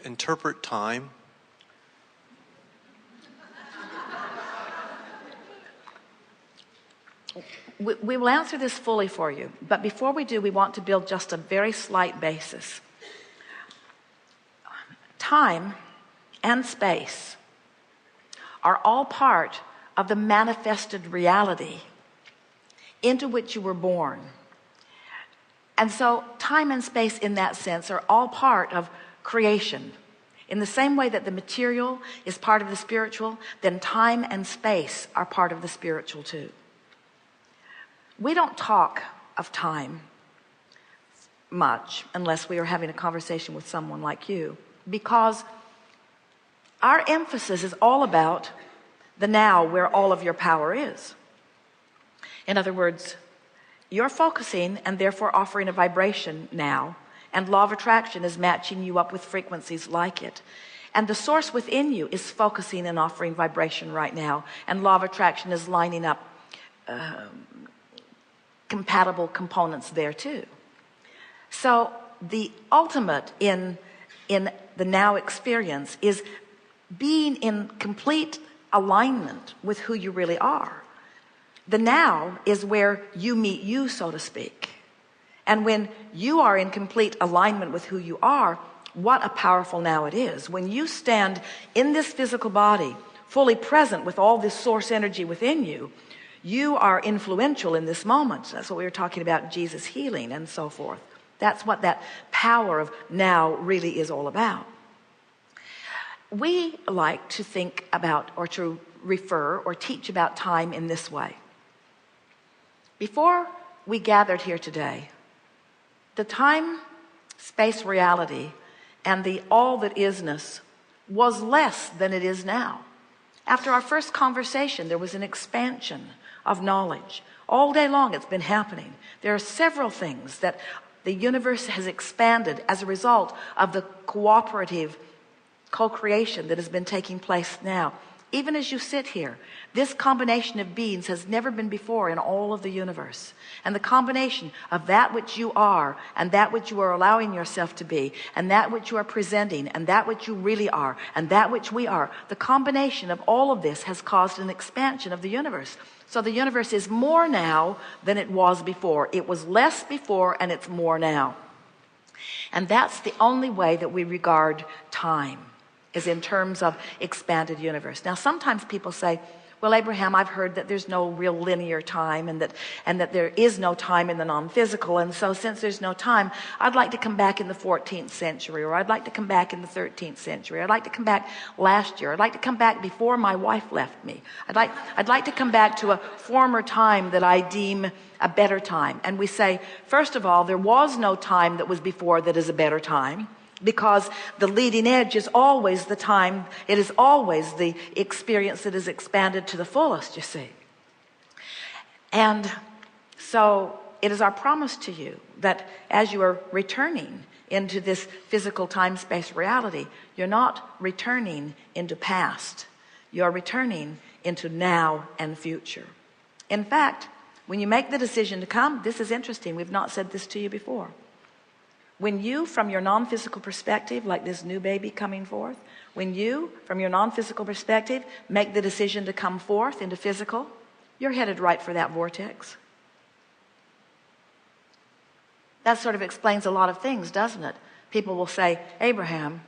interpret time? We will answer this fully for you, but before we do, we want to build just a very slight basis. Time and space are all part of the manifested reality into which you were born. And so time and space in that sense are all part of creation. In the same way that the material is part of the spiritual, then time and space are part of the spiritual too. We don't talk of time much unless we are having a conversation with someone like you, because our emphasis is all about the now, where all of your power is. In other words, you're focusing and therefore offering a vibration now, and law of attraction is matching you up with frequencies like it. And the source within you is focusing and offering vibration right now, and law of attraction is lining up compatible components there too. So the ultimate in the now experience is being in complete alignment with who you really are. The now is where you meet you, so to speak. And when you are in complete alignment with who you are, what a powerful now it is. When you stand in this physical body, fully present with all this source energy within you, you are influential in this moment. That's what we were talking about, Jesus healing and so forth. That's what that power of now really is all about. We like to think about, or to refer or teach about time in this way. Before we gathered here today, the time, space reality and the all that isness was less than it is now. After our first conversation, there was an expansion of knowledge. All day long it's been happening. There are several things that the universe has expanded as a result of the cooperative co-creation that has been taking place now. Even as you sit here, this combination of beings has never been before in all of the universe. And the combination of that which you are, and that which you are allowing yourself to be, and that which you are presenting, and that which you really are, and that which we are, the combination of all of this has caused an expansion of the universe. So the universe is more now than it was before. It was less before, and it's more now. And that's the only way that we regard time, is in terms of expanded universe. Now, sometimes people say, well, Abraham, I've heard that there's no real linear time, and that there is no time in the non-physical. And so since there's no time, I'd like to come back in the 14th century, or I'd like to come back in the 13th century. I'd like to come back last year. I'd like to come back before my wife left me. I'd like to come back to a former time that I deem a better time. And we say, first of all, there was no time that was before that is a better time. Because the leading edge is always the time, it is always the experience that is expanded to the fullest, you see. And so it is our promise to you that as you are returning into this physical time-space reality, you're not returning into past. You're returning into now and future. In fact, when you make the decision to come, this is interesting, we've not said this to you before. When you, from your non-physical perspective, like this new baby coming forth, when you, from your non-physical perspective, make the decision to come forth into physical, you're headed right for that vortex. That sort of explains a lot of things, doesn't it? People will say, Abraham,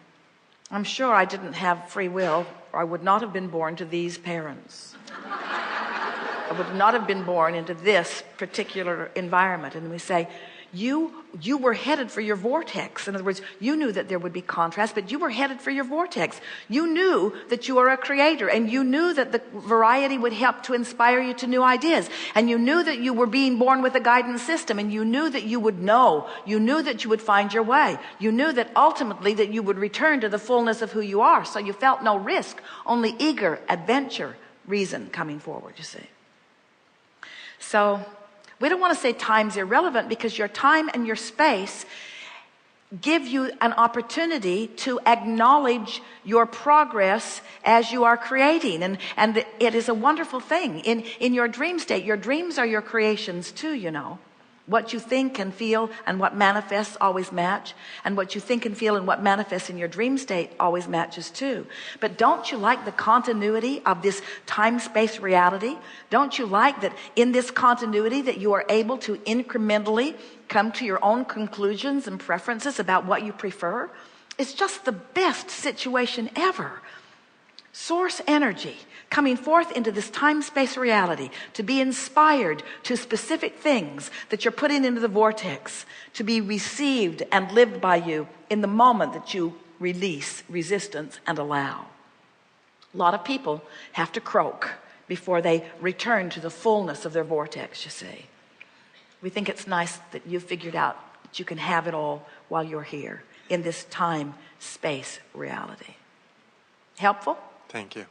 I'm sure I didn't have free will, or I would not have been born to these parents. I would not have been born into this particular environment. And we say, you were headed for your vortex. In other words, you knew that there would be contrast, but you were headed for your vortex. You knew that you are a creator, and you knew that the variety would help to inspire you to new ideas. And you knew that you were being born with a guidance system, and you knew that you would know. You knew that you would find your way. You knew that ultimately that you would return to the fullness of who you are. So you felt no risk, only eager adventure, reason coming forward, you see. So we don't want to say time's irrelevant, because your time and your space give you an opportunity to acknowledge your progress as you are creating. And it is a wonderful thing. In your dream state, your dreams are your creations too, you know. What you think and feel and what manifests always match. And what you think and feel and what manifests in your dream state always matches too. But don't you like the continuity of this time-space reality? Don't you like that in this continuity that you are able to incrementally come to your own conclusions and preferences about what you prefer? It's just the best situation ever. Source energy coming forth into this time-space reality to be inspired to specific things that you're putting into the vortex, to be received and lived by you in the moment that you release resistance and allow. A lot of people have to croak before they return to the fullness of their vortex, you see. We think it's nice that you've figured out that you can have it all while you're here in this time-space reality. Helpful? Thank you.